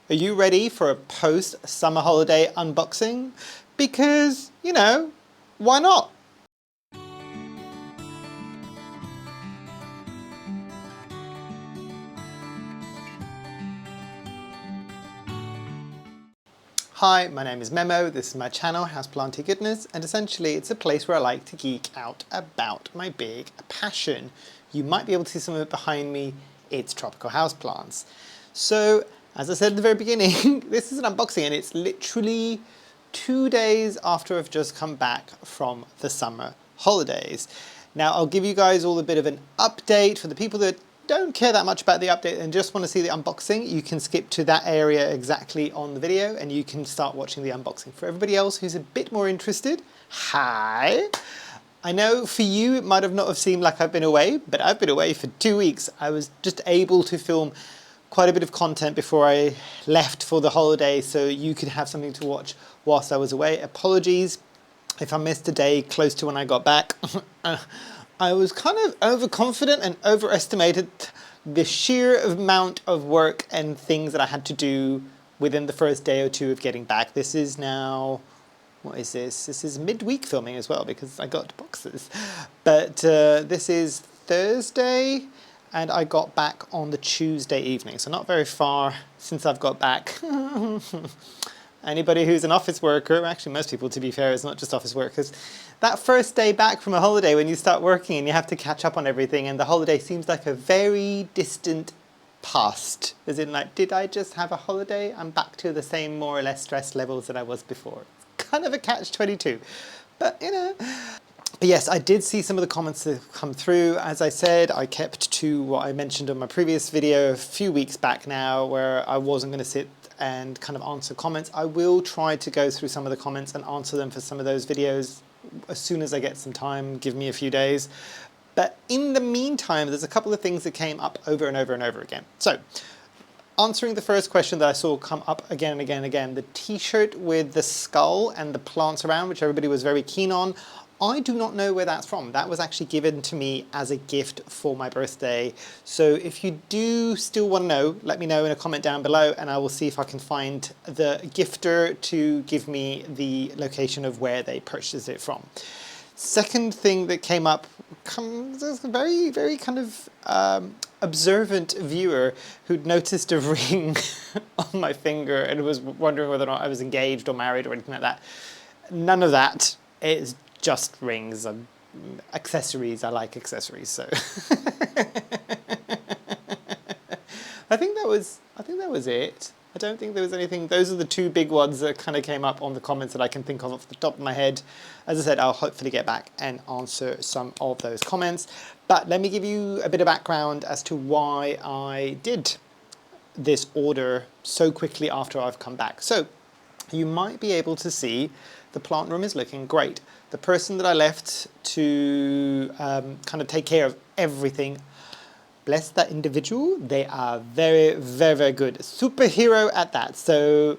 Are you ready for a post-summer holiday unboxing? Because, you know, why not? Hi, my name is Memo, this is my channel, Houseplantygoodness, and essentially it's a place where I like to geek out about my big passion. You might be able to see some of it behind me, it's tropical houseplants. So, as I said at the very beginning, this is an unboxing and it's literally 2 days after I've just come back from the summer holidays. Now I'll give you guys all a bit of an update. For the people that don't care that much about the update and just want to see the unboxing, you can skip to that area exactly on the video and you can start watching the unboxing. For everybody else who's a bit more interested, hi! I know for you it might have not have seemed like I've been away, but I've been away for 2 weeks. I was just able to film quite a bit of content before I left for the holiday so you could have something to watch whilst I was away. Apologies if I missed a day close to when I got back. I was kind of overconfident and overestimated the sheer amount of work and things that I had to do within the first day or two of getting back. This is now, what is this? This is midweek filming as well because I got boxes. But this is Thursday and I got back on the Tuesday evening, so not very far since I've got back. Anybody who's an office worker, actually most people to be fair, is not just office workers, that first day back from a holiday when you start working and you have to catch up on everything and the holiday seems like a very distant past. As in like, did I just have a holiday? I'm back to the same more or less stress levels that I was before. It's kind of a catch-22, but you know. But yes, I did see some of the comments that have come through. As I said, I kept to what I mentioned on my previous video a few weeks back now where I wasn't going to sit and kind of answer comments. I will try to go through some of the comments and answer them for some of those videos as soon as I get some time. Give me a few days. But in the meantime, there's a couple of things that came up over and over and over again. So, answering the first question that I saw come up again and again and again, the t-shirt with the skull and the plants around, which everybody was very keen on. I do not know where that's from. That was actually given to me as a gift for my birthday. So if you do still want to know, let me know in a comment down below and I will see if I can find the gifter to give me the location of where they purchased it from. Second thing that came up, there's a very, very kind of observant viewer who'd noticed a ring on my finger and was wondering whether or not I was engaged or married or anything like that. None of that. It's just rings and accessories. I like accessories, so I think that was it. I don't think there was anything. Those are the two big ones that kind of came up on the comments that I can think of off the top of my head. As I said, I'll hopefully get back and answer some of those comments. But let me give you a bit of background as to why I did this order so quickly after I've come back. So you might be able to see the plant room is looking great. The person that I left to kind of take care of everything, bless that individual, they are very, very, very good. Superhero at that. So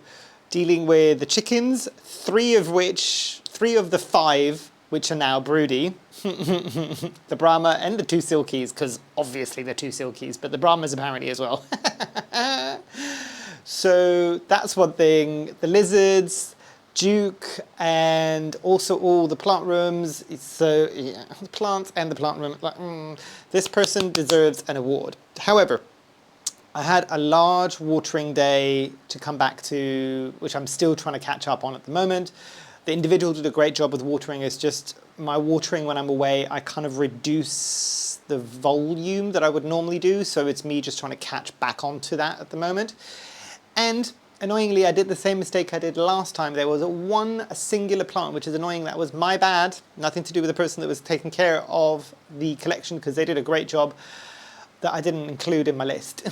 dealing with the chickens, three of the 5, which are now broody, the Brahma and the 2 silkies, because obviously the 2 silkies, but the Brahmas apparently as well. So that's one thing. The lizards, Duke, and also all the plant rooms. So yeah, the plants and the plant room. Like, this person deserves an award. However, I had a large watering day to come back to, which I'm still trying to catch up on at the moment. The individual did a great job with watering. It's just my watering when I'm away, I kind of reduce the volume that I would normally do. So it's me just trying to catch back onto that at the moment. And annoyingly, I did the same mistake I did last time. There was a singular plant, which is annoying. That was my bad. Nothing to do with the person that was taking care of the collection because they did a great job, that I didn't include in my list.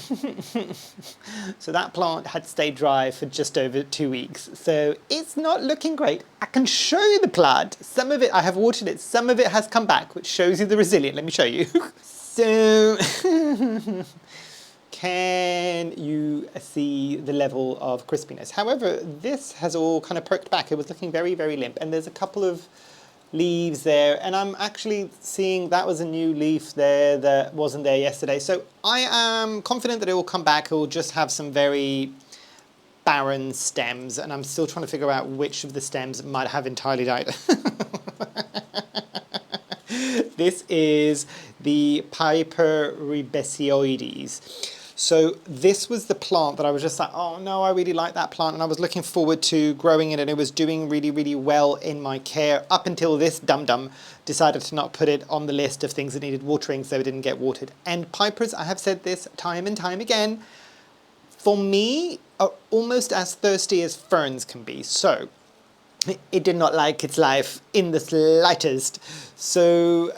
So that plant had stayed dry for just over 2 weeks. So it's not looking great. I can show you the plant. Some of it, I have watered it. Some of it has come back, which shows you the resilience. Let me show you. So can you see the level of crispiness? However, this has all kind of perked back. It was looking very, very limp. And there's a couple of leaves there. And I'm actually seeing that was a new leaf there that wasn't there yesterday. So I am confident that it will come back. It will just have some very barren stems, and I'm still trying to figure out which of the stems might have entirely died. This is the Piper ribesioides. So this was the plant that I was just like, oh no, I really like that plant, and I was looking forward to growing it, and it was doing really, really well in my care up until this dum-dum decided to not put it on the list of things that needed watering, so it didn't get watered. And Pipers, I have said this time and time again, for me, are almost as thirsty as ferns can be. So it did not like its life in the slightest. So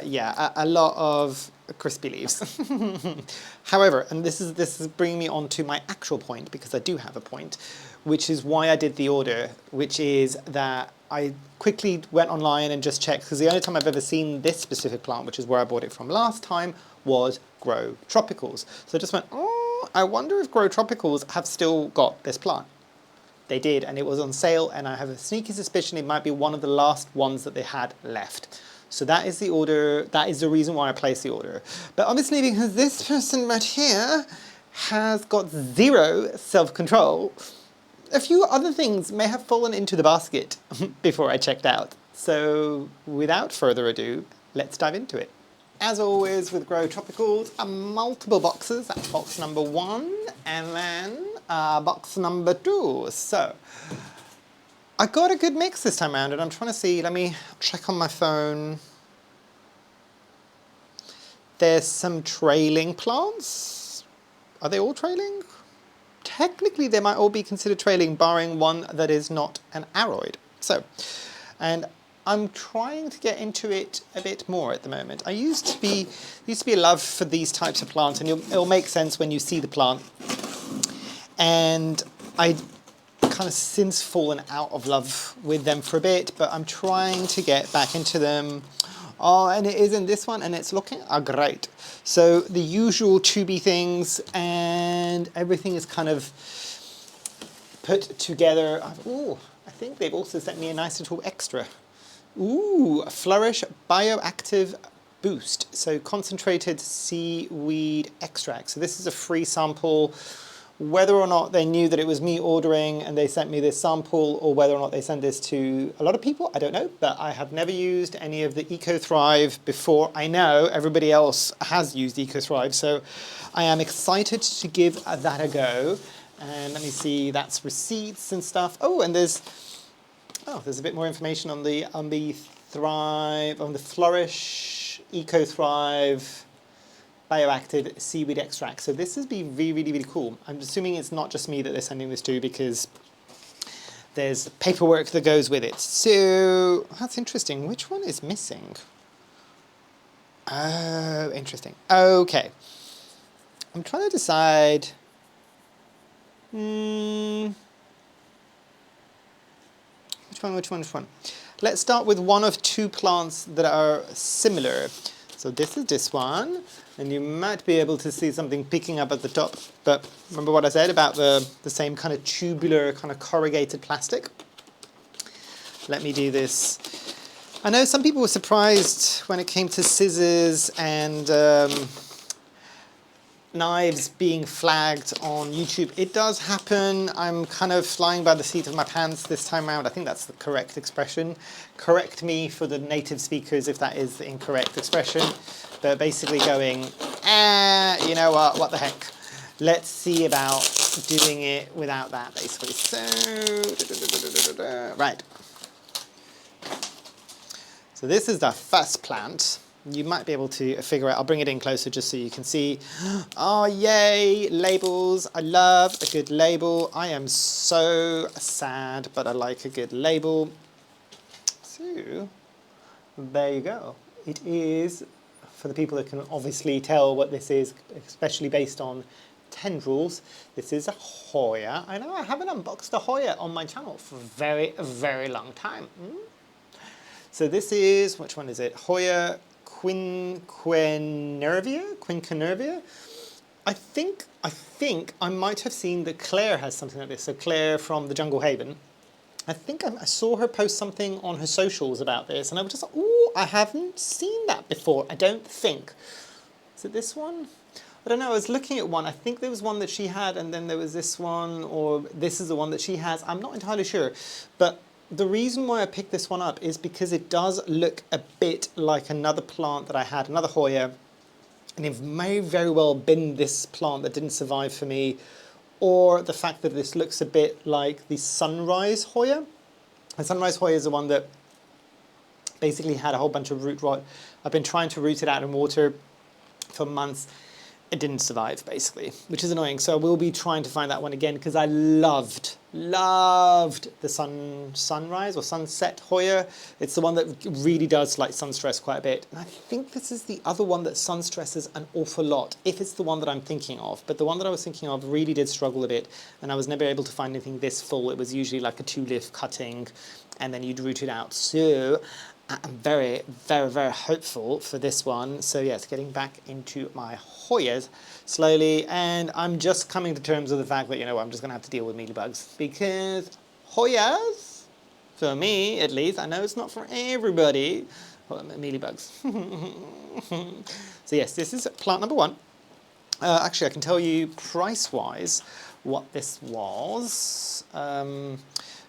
yeah, a lot of crispy leaves. However, and this is bringing me on to my actual point, because I do have a point, which is why I did the order, which is that I quickly went online and just checked, because the only time I've ever seen this specific plant, which is where I bought it from last time, was GrowTropicals. So I just went, oh, I wonder if GrowTropicals have still got this plant. They did, and it was on sale, and I have a sneaky suspicion it might be one of the last ones that they had left. So that is the order, that is the reason why I placed the order. But obviously, because this person right here has got zero self-control, a few other things may have fallen into the basket before I checked out. So without further ado, let's dive into it. As always with GrowTropicals, multiple boxes. That's box number 1, and then box number 2. So I got a good mix this time around, and I'm trying to see, let me check on my phone. There's some trailing plants. Are they all trailing? Technically, they might all be considered trailing, barring one that is not an aroid. So, and I'm trying to get into it a bit more at the moment. I used to be a love for these types of plants, and it'll make sense when you see the plant. And I kind of since fallen out of love with them for a bit, but I'm trying to get back into them. Oh, and it is in this one, and it's looking great. So the usual tubey things, and everything is kind of put together. Ooh, I think they've also sent me a nice little extra. Ooh, Flourish Bioactive Boost. So concentrated seaweed extract. So this is a free sample. Whether or not they knew that it was me ordering and they sent me this sample, or whether or not they sent this to a lot of people, I don't know, but I have never used any of the EcoThrive before. I know everybody else has used EcoThrive, so I am excited to give that a go. And let me see, that's receipts and stuff. Oh, and there's a bit more information on the Flourish EcoThrive Bioactive Seaweed Extract. So this is be really, really, really cool. I'm assuming it's not just me that they're sending this to, because there's paperwork that goes with it. So that's interesting. Which one is missing? Oh, interesting. Okay. I'm trying to decide. Which one? Let's start with one of two plants that are similar. So this is this one, and you might be able to see something picking up at the top. But remember what I said about the same kind of tubular, kind of corrugated plastic? Let me do this. I know some people were surprised when it came to scissors and knives being flagged on YouTube. It does happen. I'm kind of flying by the seat of my pants this time around. I think that's the correct expression. Correct me for the native speakers if that is the incorrect expression. But basically going, you know what the heck. Let's see about doing it without that, basically. So, right. So this is the first plant. You might be able to figure out, I'll bring it in closer just so you can see. Oh, yay, labels. I love a good label. I am so sad, but I like a good label. So, there you go. It is, for the people that can obviously tell what this is, especially based on tendrils, this is a Hoya. I know I haven't unboxed a Hoya on my channel for a very, very long time. So this is, which one is it? Hoya quinquenervia. I think I might have seen that Claire has something like this. So Claire from the Jungle Haven. I think I saw her post something on her socials about this, and I was just like, ooh, I haven't seen that before. I don't think. Is it this one? I don't know, I was looking at one, I think there was one that she had and then there was this one, or this is the one that she has, I'm not entirely sure. But the reason why I picked this one up is because it does look a bit like another plant that I had, another Hoya, and it may very well been this plant that didn't survive for me, or the fact that this looks a bit like the Sunrise Hoya. And Sunrise Hoya is the one that basically had a whole bunch of root rot. I've been trying to root it out in water for months. It didn't survive, basically, which is annoying. So I will be trying to find that one again because I loved the Sunrise or Sunset Hoya. It's the one that really does like sun stress quite a bit. And I think this is the other one that sun stresses an awful lot, if it's the one that I'm thinking of. But the one that I was thinking of really did struggle a bit, and I was never able to find anything this full. It was usually like a 2-leaf cutting, and then you'd root it out. So I'm very, very, very hopeful for this one. So yes, getting back into my Hoyas slowly, and I'm just coming to terms with the fact that, you know, I'm just going to have to deal with mealybugs, because Hoyas, for me at least, I know it's not for everybody, mealybugs. So yes, this is plant number 1. Actually, I can tell you price-wise what this was.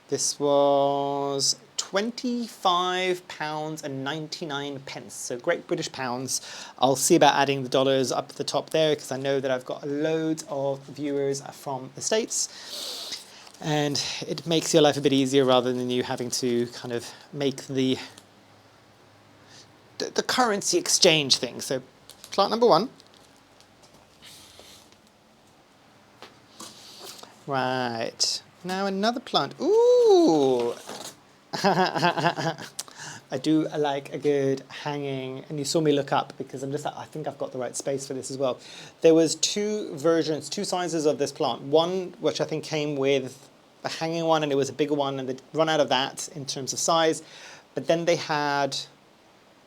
This was £25.99, so Great British pounds. I'll see about adding the dollars up at the top there because I know that I've got loads of viewers from the States, and it makes your life a bit easier rather than you having to kind of make the currency exchange thing. So plant number 1. Right, now another plant. Ooh! I do like a good hanging, and you saw me look up because I'm just like, I think I've got the right space for this as well. There was 2 versions, 2 sizes of this plant. One which I think came with a hanging one, and it was a bigger one, and they'd run out of that in terms of size. But then they had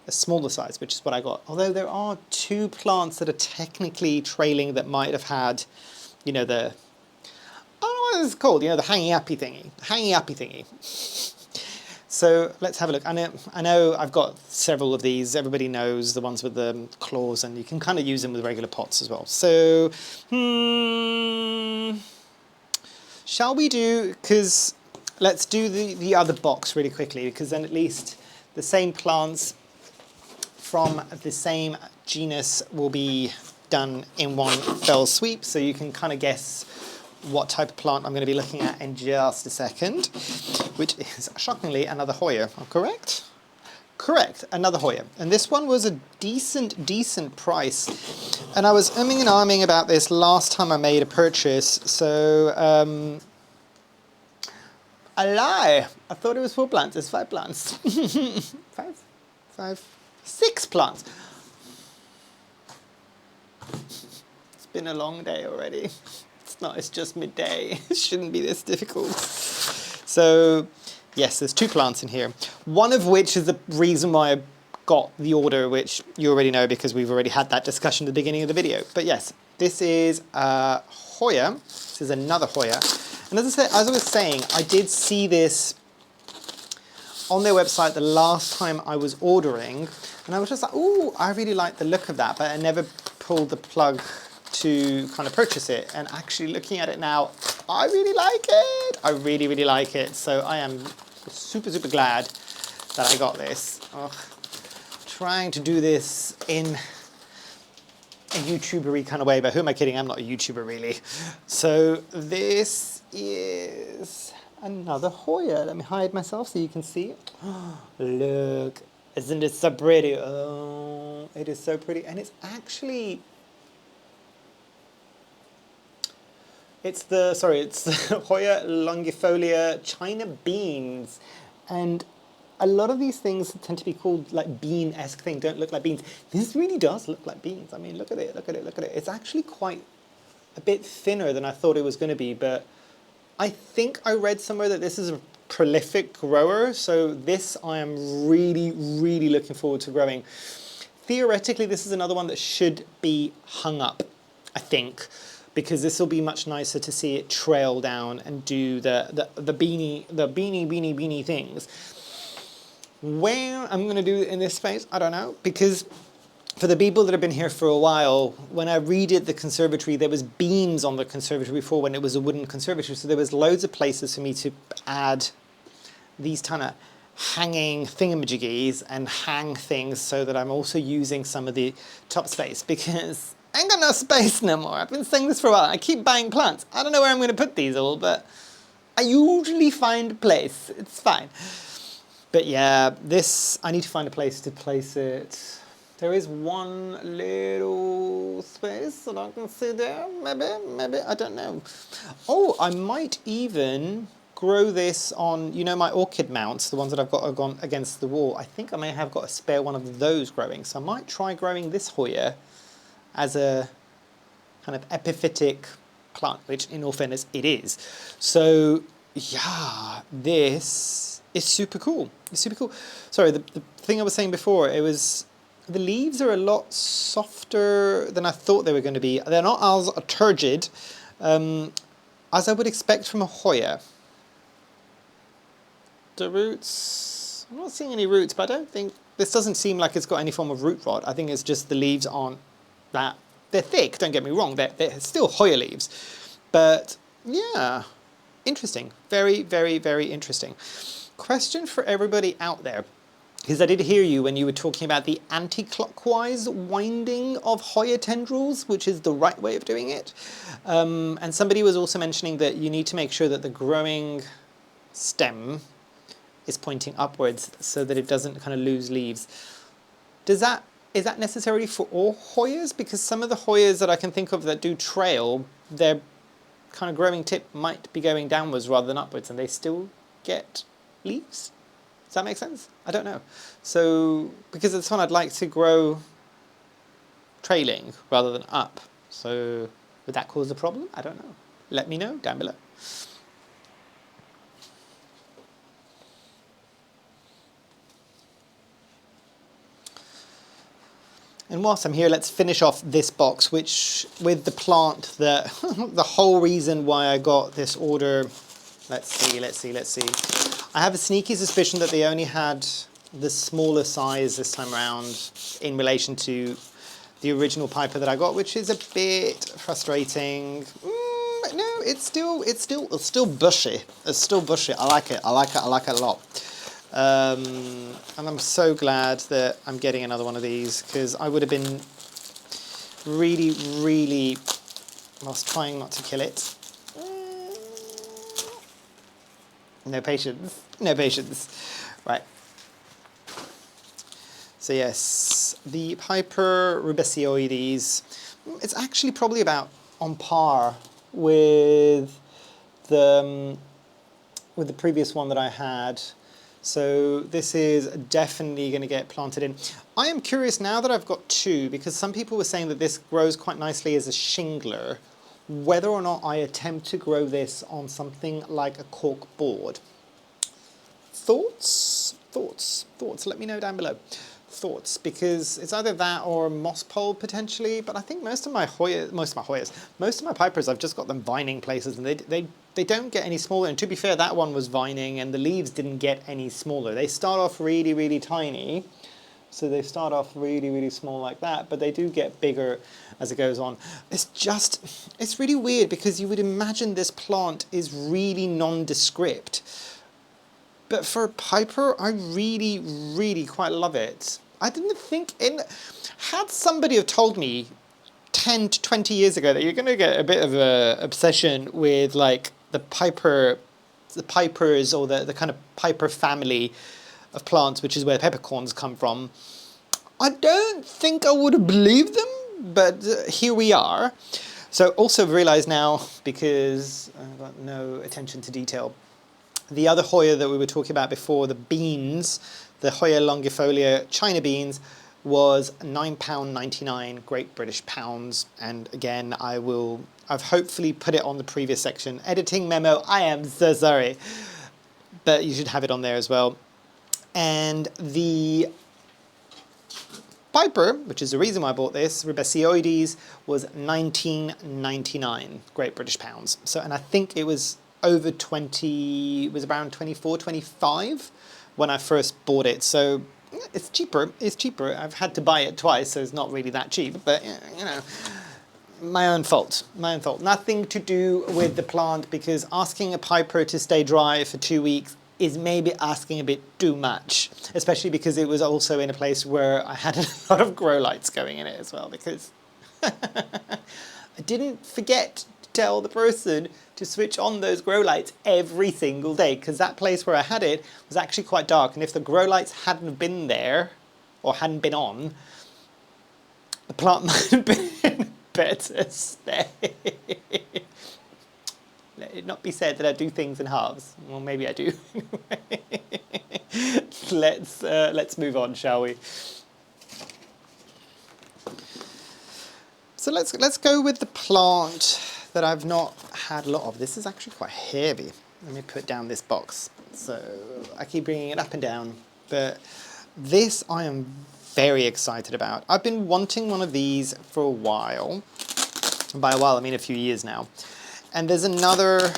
a smaller size, which is what I got. Although there are 2 plants that are technically trailing that might have had, you know, the, I don't know what it's called, you know, the hanging uppy thingy. So let's have a look. I know I've got several of these. Everybody knows the ones with the claws, and you can kind of use them with regular pots as well. So, shall we do, because let's do the other box really quickly, because then at least the same plants from the same genus will be done in one fell sweep, so you can kind of guess what type of plant I'm going to be looking at in just a second, which is shockingly another Hoya. Correct? Correct, another Hoya. And this one was a decent price. And I was umming and ahhing about this last time I made a purchase, so I lie. I thought it was 4 plants. It's 5 plants. 6 plants. It's been a long day already. It's just midday. It shouldn't be this difficult. So yes, there's 2 plants in here. One of which is the reason why I got the order, which you already know because we've already had that discussion at the beginning of the video. But yes, this is a Hoya. This is another Hoya. And as I was saying, I did see this on their website the last time I was ordering, and I was just like, ooh, I really like the look of that, but I never pulled the plug to kind of purchase it. And actually looking at it now, I really like it. I really, really like it. So I am super, super glad that I got this. Ugh. Trying to do this in a YouTuber-y kind of way, but who am I kidding? I'm not a YouTuber really. So this is another Hoya. Let me hide myself so you can see it. Look, isn't it so pretty? Oh, it is so pretty. And it's actually, it's the Hoya longifolia China beans. And a lot of these things tend to be called like bean-esque thing, don't look like beans. This really does look like beans. I mean, look at it, look at it, look at it. It's actually quite a bit thinner than I thought it was going to be, but I think I read somewhere that this is a prolific grower, so this I am really, really looking forward to growing. Theoretically, this is another one that should be hung up, I think, because this will be much nicer to see it trail down and do the beanie things. Where I'm going to do it in this space, I don't know, because For the people that have been here for a while, when I redid the conservatory, there was beams on the conservatory before when it was a wooden conservatory, so there was loads of places for me to add these kind of hanging thingamajiggies and hang things so that I'm also using some of the top space, because I ain't got no space no more. I've been saying this for a while. I keep buying plants. I don't know where I'm going to put these all, but I usually find a place. It's fine. But yeah, this, I need to find a place to place it. There is one little space that I can see there, maybe, I don't know. Oh, I might even grow this on, you know, my orchid mounts, the ones that I've got gone against the wall. I think I may have got a spare one of those growing, so I might try growing this Hoya as a kind of epiphytic plant, which in all fairness it is. So yeah, this is super cool. It's super cool. Sorry, the thing I was saying before, it was, the leaves are a lot softer than I thought they were going to be. They're not as turgid as I would expect from a Hoya. The roots, I'm not seeing any roots, but I don't think, this doesn't seem like it's got any form of root rot. I think it's just the leaves aren't that, they're thick, don't get me wrong, they're still Hoya leaves. But yeah, interesting, very, very, very interesting. Question for everybody out there, because I did hear you when you were talking about the anti-clockwise winding of Hoya tendrils, which is the right way of doing it. And somebody was also mentioning that you need to make sure that the growing stem is pointing upwards so that it doesn't kind of lose leaves. Is that necessary for all Hoyas? Because some of the Hoyas that I can think of that do trail, their kind of growing tip might be going downwards rather than upwards, and they still get leaves. Does that make sense? I don't know. So, because this one I'd like to grow trailing rather than up. So, would that cause a problem? I don't know. Let me know down below. And whilst I'm here, let's finish off this box, which with the plant that the whole reason why I got this order. Let's see. I have a sneaky suspicion that they only had the smaller size this time around in relation to the original Piper that I got, which is a bit frustrating. No, it's still bushy. It's still bushy. I like it a lot. And I'm so glad that I'm getting another one of these, because I would have been really, whilst trying not to kill it. No patience. Right. So yes, the Piper ribesioides, it's actually probably about on par with the previous one that I had. So this is definitely going to get planted in. I am curious now that I've got two, because some people were saying that this grows quite nicely as a shingler, whether or not I attempt to grow this on something like a cork board. Thoughts? Let me know down below. Thoughts, because it's either that or a moss pole potentially, but I think most of my Pipers, I've just got them vining places, and they don't get any smaller. And to be fair, that one was vining and the leaves didn't get any smaller. They start off really tiny. So they start off really small like that, but they do get bigger as it goes on. It's really weird, because you would imagine this plant is really nondescript. But for a Piper, I really quite love it. I didn't think had somebody have told me 10 to 20 years ago that you're going to get a bit of an obsession with like the Pipers or the kind of Piper family of plants, which is where peppercorns come from, I don't think I would have believed them, but here we are. So also realize now, because I've got no attention to detail, the other Hoya that we were talking about before, the beans, the Hoya longifolia China beans, was £9.99 Great British pounds. And again, I've hopefully put it on the previous section. Editing memo, I am so sorry. But you should have it on there as well. And the Piper, which is the reason why I bought this, ribesioides, was £19.99 Great British pounds. So, and I think it was over 20, it was around 24, 25 when I first bought it. So It's cheaper. It's cheaper. I've had to buy it twice, so it's not really that cheap. But you know, my own fault. My own fault. Nothing to do with the plant, because asking a Piper to stay dry for 2 weeks is maybe asking a bit too much, especially because it was also in a place where I had a lot of grow lights going in it as well, because I didn't forget to tell the person to switch on those grow lights every single day, because that place where I had it was actually quite dark, and if the grow lights hadn't been there or hadn't been on, the plant might have been better stay. Let it not be said that I do things in halves. Well, maybe I do. Let's move on, shall we? So let's go with the plant that I've not had a lot of. This is actually quite heavy. Let me put down this box. So I keep bringing it up and down, but this I am very excited about. I've been wanting one of these for a while. And by a while, I mean a few years now. And there's another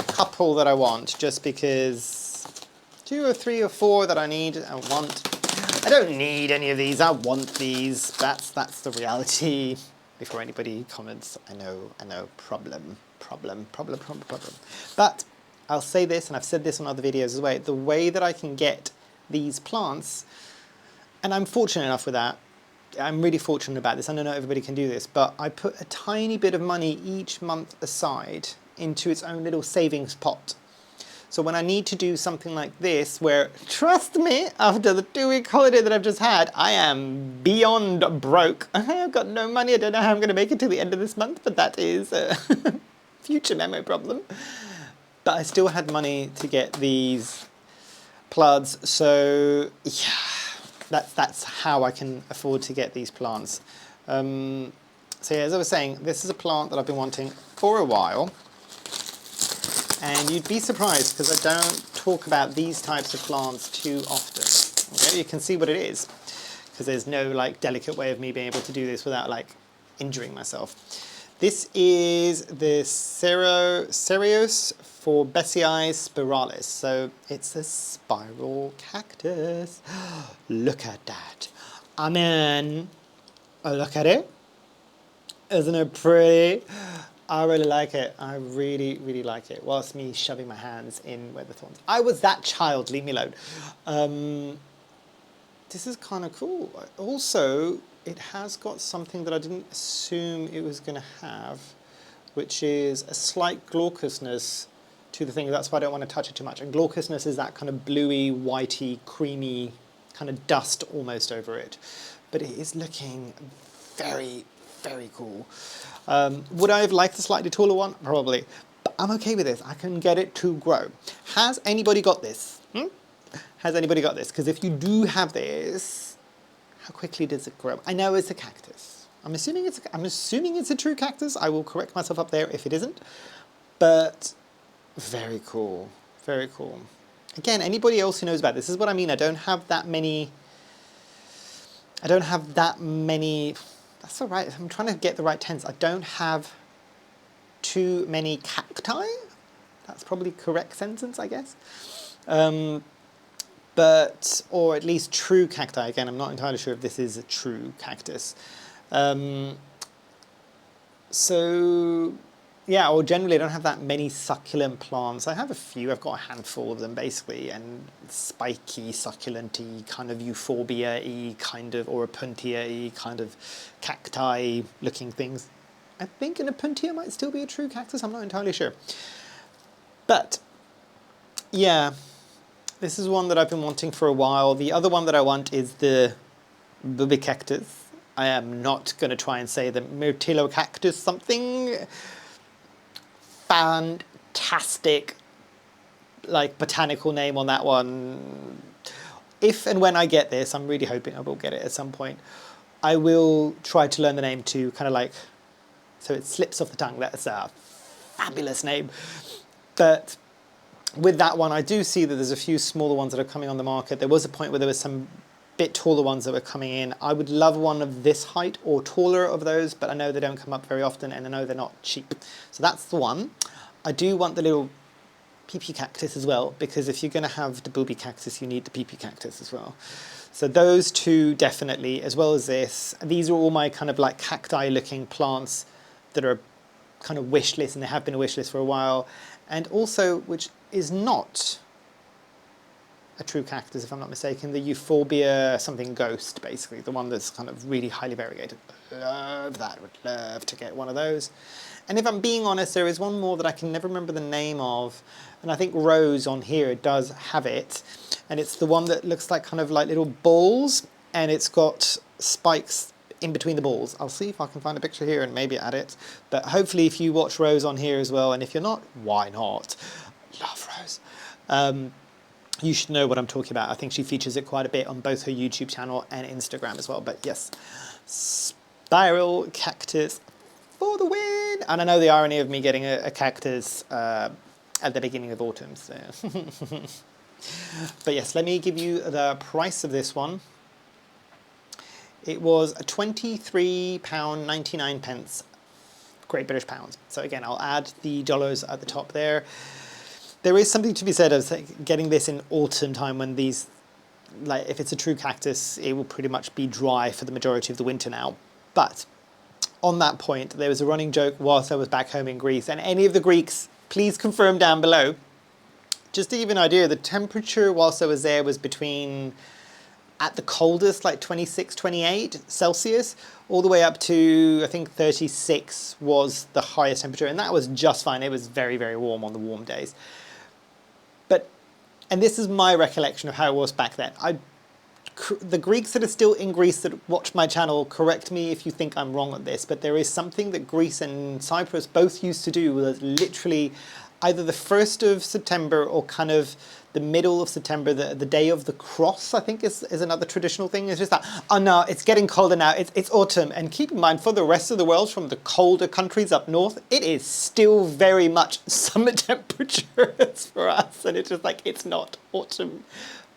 couple that I want, just because 2 or 3 or 4 that I need, I want. I don't need any of these, I want these. That's the reality. Before anybody comments, I know, problem. But I'll say this, and I've said this on other videos as well, the way that I can get these plants, and I'm fortunate enough with that, I'm really fortunate about this, I know not everybody can do this, but I put a tiny bit of money each month aside into its own little savings pot. So when I need to do something like this, where, trust me, after the 2-week holiday that I've just had, I am beyond broke. I've got no money, I don't know how I'm going to make it till the end of this month, but that is a future memo problem. But I still had money to get these plants, so yeah. That's how I can afford to get these plants. So yeah, as I was saying, this is a plant that I've been wanting for a while. And you'd be surprised, because I don't talk about these types of plants too often. Okay, you can see what it is, because there's no like delicate way of me being able to do this without like injuring myself. This is the Cereus forbesii spiralis. So it's a spiral cactus. Look at that. I mean, look at it. Isn't it pretty? I really like it. I really, really like it. Whilst me shoving my hands in where the thorns. I was that child, leave me alone. This is kind of cool. Also, it has got something that I didn't assume it was going to have, which is a slight glaucousness to the thing. That's why I don't want to touch it too much. And glaucousness is that kind of bluey, whitey, creamy kind of dust almost over it. But it is looking very, very cool. Would I have liked a slightly taller one? Probably. But I'm okay with this. I can get it to grow. Has anybody got this? Has anybody got this? Because if you do have this, how quickly does it grow? I know it's a cactus. I'm assuming it's a true cactus. I will correct myself up there if it isn't. But very cool. Very cool. Again, anybody else who knows about this is what I mean. I don't have that many. That's all right. I'm trying to get the right tense. I don't have too many cacti. That's probably the correct sentence, I guess. Or at least true cacti. Again, I'm not entirely sure if this is a true cactus. So, yeah, or generally I don't have that many succulent plants. I have a few. I've got a handful of them, basically, and spiky, succulent-y, kind of euphorbia-y, kind of, or opuntia-y, kind of cacti-looking things. I think an opuntia might still be a true cactus. I'm not entirely sure. But, yeah. This is one that I've been wanting for a while. The other one that I want is the booby cactus. I am not going to try and say the myrtillo cactus something. Fantastic, like, botanical name on that one. If and when I get this, I'm really hoping I will get it at some point, I will try to learn the name too, kind of like, so it slips off the tongue. That's a fabulous name. But with that one, I do see that there's a few smaller ones that are coming on the market. There was a point where there was some bit taller ones that were coming in. I would love one of this height or taller of those, but I know they don't come up very often, and I know they're not cheap. So that's the one. I do want the little pee-pee cactus as well, because if you're going to have the booby cactus, you need the pee-pee cactus as well. So those two definitely, as well as this. These are all my kind of like cacti looking plants that are kind of wish list, and they have been a wish list for a while. And also, which is not a true cactus, if I'm not mistaken, the Euphorbia something ghost, basically, the one that's kind of really highly variegated. Love that, would love to get one of those. And if I'm being honest, there is one more that I can never remember the name of, and I think Rose on here does have it, and it's the one that looks like kind of like little balls, and it's got spikes in between the balls. I'll see if I can find a picture here and maybe add it, but hopefully if you watch Rose on here as well, and if you're not, why not? Love Rose. You should know what I'm talking about. I think she features it quite a bit on both her YouTube channel and Instagram as well. But yes, spiral cactus for the win. And I know the irony of me getting a cactus at the beginning of autumn. So. But yes, let me give you the price of this one. It was £23.99, Great British pounds. So again, I'll add the dollars at the top there. There is something to be said of getting this in autumn time when these, like if it's a true cactus, it will pretty much be dry for the majority of the winter now. But on that point, there was a running joke whilst I was back home in Greece, and any of the Greeks, please confirm down below. Just to give you an idea, the temperature whilst I was there was between, at the coldest, like 26, 28 Celsius, all the way up to, I think 36 was the highest temperature, and that was just fine. It was very, very warm on the warm days. But, and this is my recollection of how it was back then. The Greeks that are still in Greece that watch my channel, correct me if you think I'm wrong on this, but there is something that Greece and Cyprus both used to do, was literally either the 1st of September or kind of the middle of September, the day of the cross, I think is another traditional thing. It's just that, oh no, it's getting colder now, it's autumn. And keep in mind, for the rest of the world, from the colder countries up north, it is still very much summer temperatures for us. And it's just like, it's not autumn.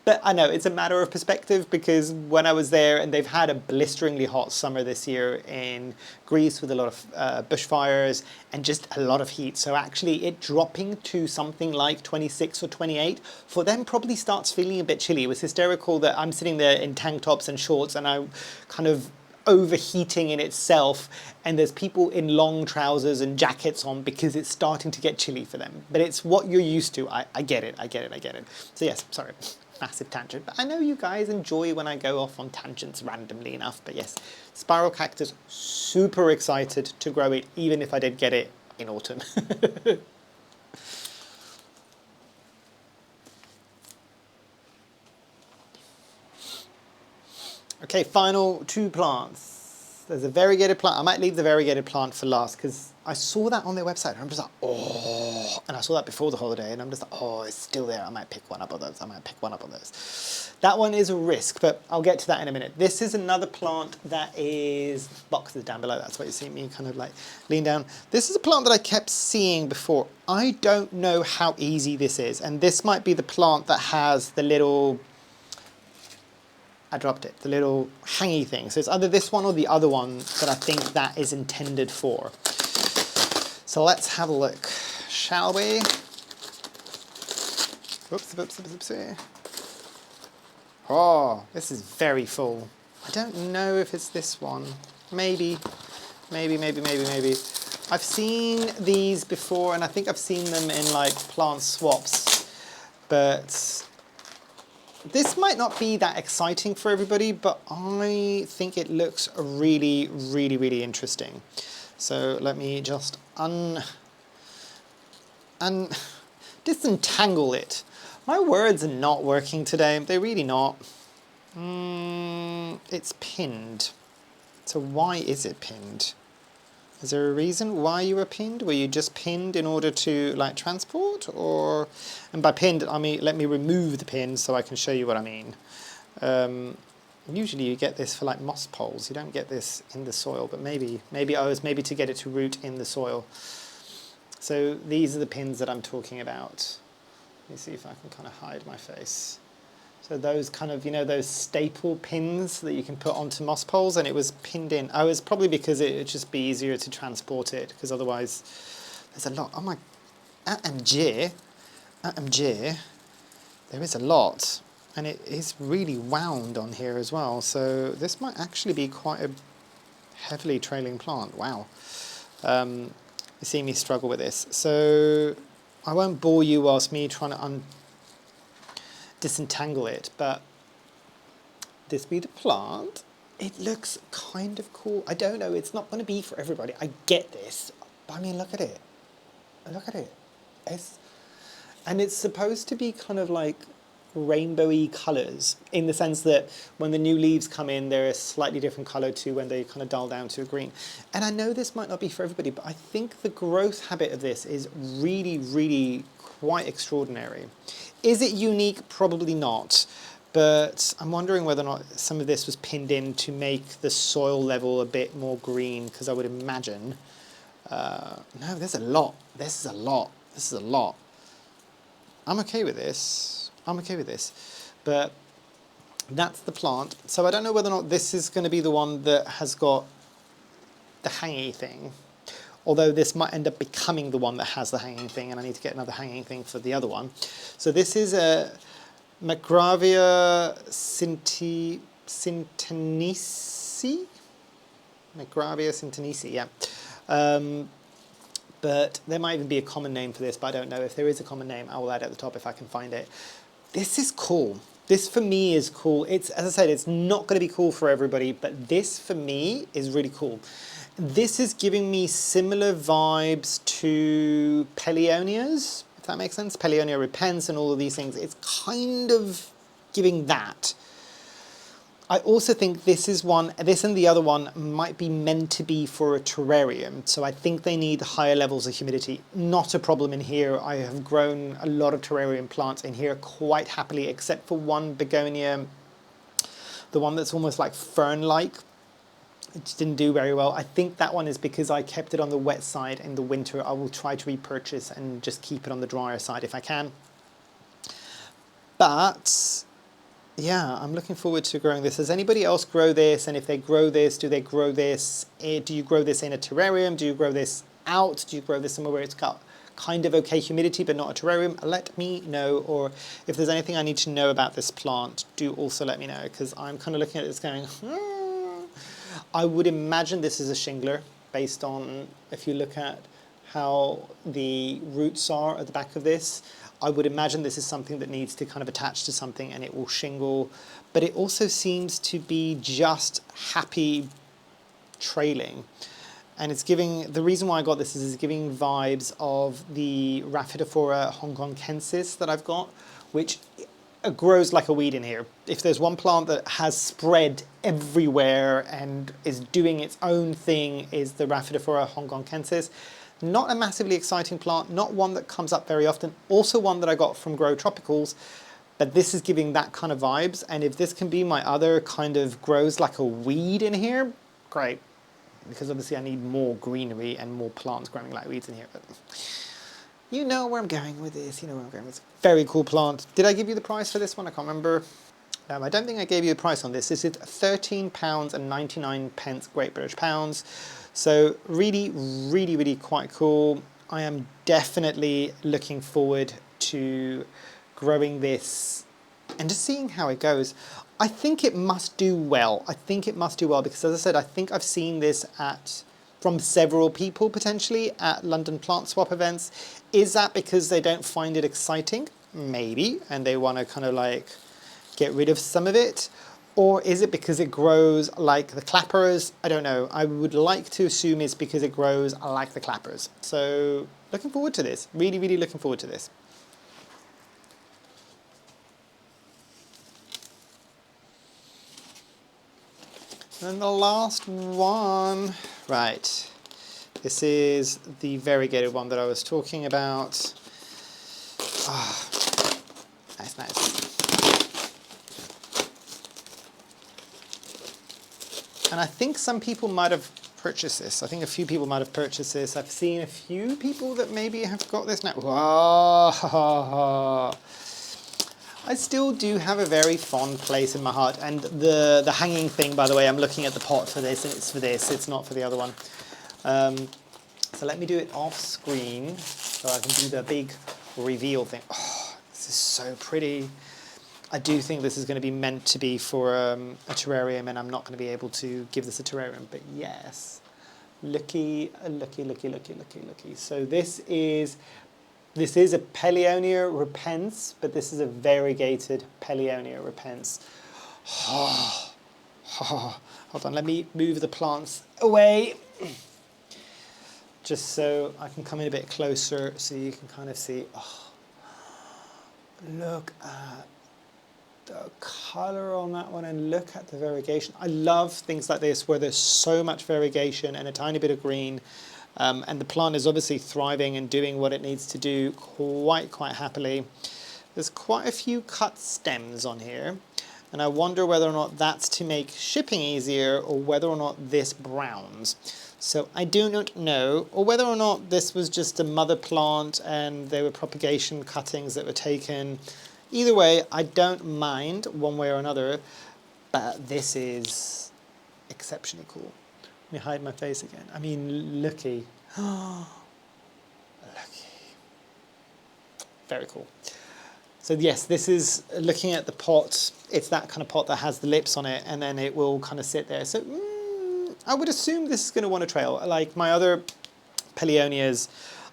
But I know it's a matter of perspective, because when I was there, and they've had a blisteringly hot summer this year in Greece with a lot of bushfires and just a lot of heat. So actually it dropping to something like 26 or 28 for them probably starts feeling a bit chilly. It was hysterical that I'm sitting there in tank tops and shorts and I'm kind of overheating in itself, and there's people in long trousers and jackets on because it's starting to get chilly for them. But it's what you're used to. I get it. So yes, sorry. Massive tangent, but I know you guys enjoy when I go off on tangents randomly enough. But yes, spiral cactus, super excited to grow it, even if I did get it in autumn. Okay, final two plants. There's a variegated plant. I might leave the variegated plant for last because I saw that on their website and I'm just like, oh, and I saw that before the holiday and I'm just like, oh, it's still there. I might pick one up of those. That one is a risk, but I'll get to that in a minute. This is another plant that is, boxes down below. That's why you see me kind of like lean down. This is a plant that I kept seeing before. I don't know how easy this is. And this might be the plant that has the little, I dropped it, the little hangy thing. So it's either this one or the other one that I think that is intended for. So let's have a look, shall we? Whoops. Oh, this is very full. I don't know if it's this one. Maybe. I've seen these before, and I think I've seen them in like plant swaps, but this might not be that exciting for everybody, but I think it looks really interesting. So let me just disentangle it. My words are not working today. They're really not. It's pinned. So why is it pinned? Is there a reason why you were pinned? Were you just pinned in order to like transport, or? And by pinned, I mean let me remove the pin so I can show you what I mean. Usually you get this for like moss poles. You don't get this in the soil, but maybe to get it to root in the soil. So these are the pins that I'm talking about. Let me see if I can kind of hide my face. So those kind of, you know, those staple pins that you can put onto moss poles, and it was pinned in. Oh, it's probably because it would just be easier to transport it, because otherwise there's a lot. Oh my, AMG, there is a lot. And it is really wound on here as well, so this might actually be quite a heavily trailing plant. Wow. You see me struggle with this. So I won't bore you whilst me trying to disentangle it, but this be the plant. It looks kind of cool. I don't know, it's not going to be for everybody. I get this, but I mean, look at it. Look at it. And it's supposed to be kind of like rainbowy colours, in the sense that when the new leaves come in, they're a slightly different colour to when they kind of dull down to a green. And I know this might not be for everybody, but I think the growth habit of this is really, really quite extraordinary. Is it unique? Probably not. But I'm wondering whether or not some of this was pinned in to make the soil level a bit more green, because I would imagine... no, there's a lot. This is a lot. This is a lot. I'm okay with this. I'm okay with this. But that's the plant. So I don't know whether or not this is going to be the one that has got the hangy thing. Although this might end up becoming the one that has the hanging thing, and I need to get another hanging thing for the other one. So this is a Marcgravia sintenisii? Marcgravia sintenisii, yeah. But there might even be a common name for this, but I don't know. If there is a common name, I will add it at the top if I can find it. This is cool. This for me is cool. It's, as I said, it's not going to be cool for everybody, but this for me is really cool. This is giving me similar vibes to Pellionias, if that makes sense. Pellionia repens and all of these things. It's kind of giving that. I also think this is one, this and the other one might be meant to be for a terrarium. So I think they need higher levels of humidity. Not a problem in here. I have grown a lot of terrarium plants in here quite happily, except for one begonia, the one that's almost like fern-like. It just didn't do very well. I think that one is because I kept it on the wet side in the winter. I will try to repurchase and just keep it on the drier side if I can. But yeah, I'm looking forward to growing this. Does anybody else grow this? And if they grow this, do they grow this? Do you grow this in a terrarium? Do you grow this out? Do you grow this somewhere where it's got kind of okay humidity but not a terrarium? Let me know. Or if there's anything I need to know about this plant, do also let me know, because I'm kind of looking at this going, I would imagine this is a shingler based on, if you look at how the roots are at the back of this. I would imagine this is something that needs to kind of attach to something and it will shingle, but it also seems to be just happy trailing. And it's giving, the reason why I got this is it's giving vibes of the Rhaphidophora hongkongensis that I've got, which grows like a weed in here. If there's one plant that has spread everywhere and is doing its own thing, is the Rhaphidophora hongkongensis. Not a massively exciting plant, not one that comes up very often, also one that I got from GrowTropicals, but this is giving that kind of vibes, and if this can be my other kind of grows like a weed in here, great, because obviously I need more greenery and more plants growing like weeds in here, but you know where I'm going with this, you know where I'm going with this. Very cool plant. Did I give you the price for this one? I can't remember. I don't think I gave you a price on this. This is £13.99 Great British pounds. So really, really, really quite cool. I am definitely looking forward to growing this and just seeing how it goes. I think it must do well. I think it must do well because, as I said, I think I've seen this from several people potentially at London plant swap events. Is that because they don't find it exciting? Maybe, and they want to kind of like get rid of some of it. Or is it because it grows like the clappers? I don't know. I would like to assume it's because it grows like the clappers. So looking forward to this. Really, really looking forward to this. And the last one, right. This is the variegated one that I was talking about. Ah, nice, nice. And I think some people might have purchased this. I think a few people might have purchased this. I've seen a few people that maybe have got this now. Whoa. I still do have a very fond place in my heart. And the hanging thing, by the way, I'm looking at the pot for this, and it's for this. It's not for the other one. So let me do it off screen so I can do the big reveal thing. Oh, this is so pretty. I do think this is going to be meant to be for a terrarium, and I'm not going to be able to give this a terrarium, but yes, looky. So this is a Pellionia repens, but this is a variegated Pellionia repens. Hold on, let me move the plants away, just so I can come in a bit closer so you can kind of see. Oh, look at the colour on that one, and look at the variegation. I love things like this where there's so much variegation and a tiny bit of green, and the plant is obviously thriving and doing what it needs to do quite happily. There's quite a few cut stems on here, and I wonder whether or not that's to make shipping easier or whether or not this browns. So I do not know, or whether or not this was just a mother plant and there were propagation cuttings that were taken. Either way, I don't mind one way or another, but this is exceptionally cool. Let me hide my face again. I mean, looky. Looky. Very cool. So yes, this is, looking at the pot, it's that kind of pot that has the lips on it, and then it will kind of sit there. So I would assume this is going to want to trail. Like my other Pellionias,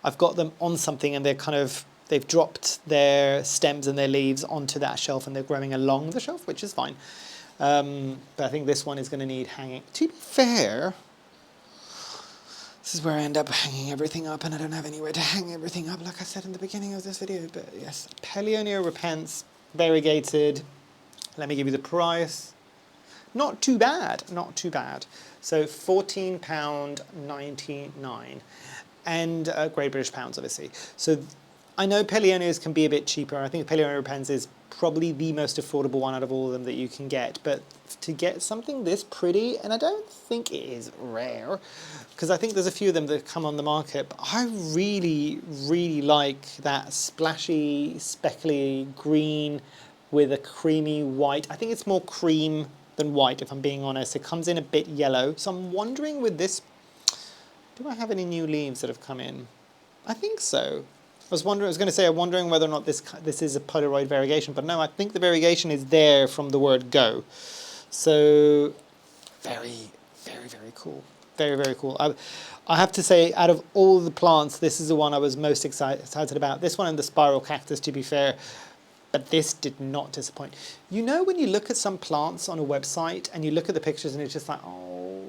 I've got them on something and they're kind of, they've dropped their stems and their leaves onto that shelf and they're growing along the shelf, which is fine. But I think this one is going to need hanging. To be fair, this is where I end up hanging everything up, and I don't have anywhere to hang everything up, like I said in the beginning of this video. But yes, Pellionia repens, variegated. Let me give you the price. Not too bad, not too bad. So £14.99, and Great British pounds, obviously. So I know Pellionias can be a bit cheaper. I think Pellionia repens is probably the most affordable one out of all of them that you can get. But to get something this pretty, and I don't think it is rare, because I think there's a few of them that come on the market, but I really like that splashy, speckly green with a creamy white. I think it's more cream than white, if I'm being honest. It comes in a bit yellow. So I'm wondering with this, do I have any new leaves that have come in? I think so. I'm wondering whether or not this is a Polaroid variegation, but no, I think the variegation is there from the word go. So very cool. Very cool. I have to say, out of all the plants, this is the one I was most excited about. This one and the spiral cactus, to be fair, but this did not disappoint. You know when you look at some plants on a website and you look at the pictures and it's just like, oh,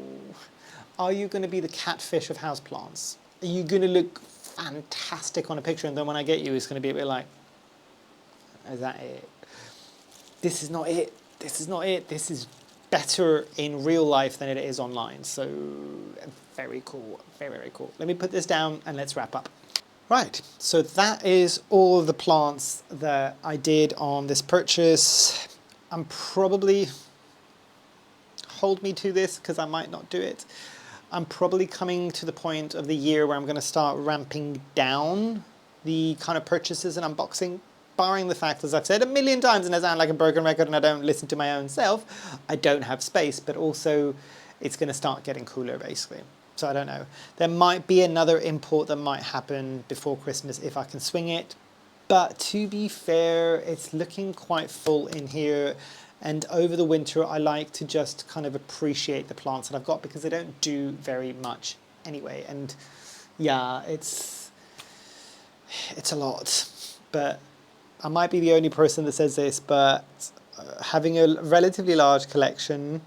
are you going to be the catfish of houseplants? Are you going to look fantastic on a picture, and then when I get you, it's going to be a bit like, is that it? This is not it. This is not it. This is better in real life than it is online. So very cool. Very cool. Let me put this down and let's wrap up. Right, so that is all of the plants that I did on this purchase. I'm probably, hold me to this because I might not do it. I'm probably coming to the point of the year where I'm going to start ramping down the kind of purchases and unboxing, barring the fact, as I've said a million times, and I sound like a broken record and I don't listen to my own self, I don't have space, but also it's going to start getting cooler basically. So I don't know. There might be another import that might happen before Christmas if I can swing it. But to be fair, it's looking quite full in here. And over the winter, I like to just kind of appreciate the plants that I've got because they don't do very much anyway. And yeah, it's a lot. But I might be the only person that says this, but having a relatively large collection,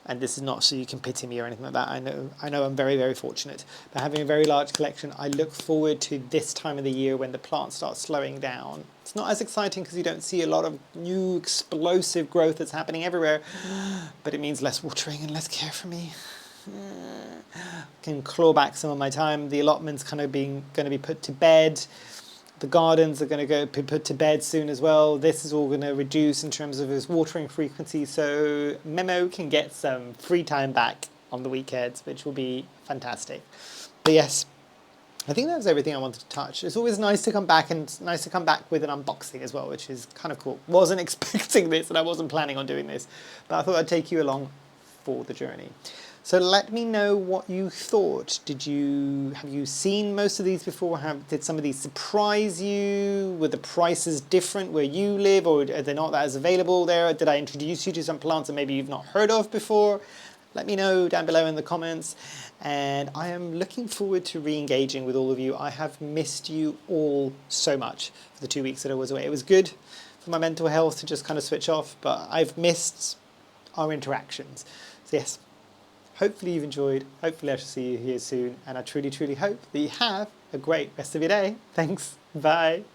and this is not so you can pity me or anything like that. I know I'm very fortunate. But having a very large collection, I look forward to this time of the year when the plants start slowing down. It's not as exciting because you don't see a lot of new explosive growth that's happening everywhere, but it means less watering and less care for me. Can claw back some of my time. The allotment's kind of going to be put to bed. The gardens are going to be put to bed soon as well. This is all going to reduce in terms of his watering frequency, so Memo can get some free time back on the weekends, which will be fantastic. But yes, I think that was everything I wanted to touch. It's always nice to come back, and it's nice to come back with an unboxing as well, which is kind of cool. Wasn't expecting this, and I wasn't planning on doing this, but I thought I'd take you along for the journey. So let me know what you thought. Have you seen most of these before? Did some of these surprise you? Were the prices different where you live, or are they not as available there? Did I introduce you to some plants that maybe you've not heard of before? Let me know down below in the comments. And I am looking forward to re-engaging with all of you. I have missed you all so much for the 2 weeks that I was away. It was good for my mental health to just kind of switch off, but I've missed our interactions. So yes. Hopefully you've enjoyed, hopefully I shall see you here soon, and I truly, truly hope that you have a great rest of your day. Thanks, bye.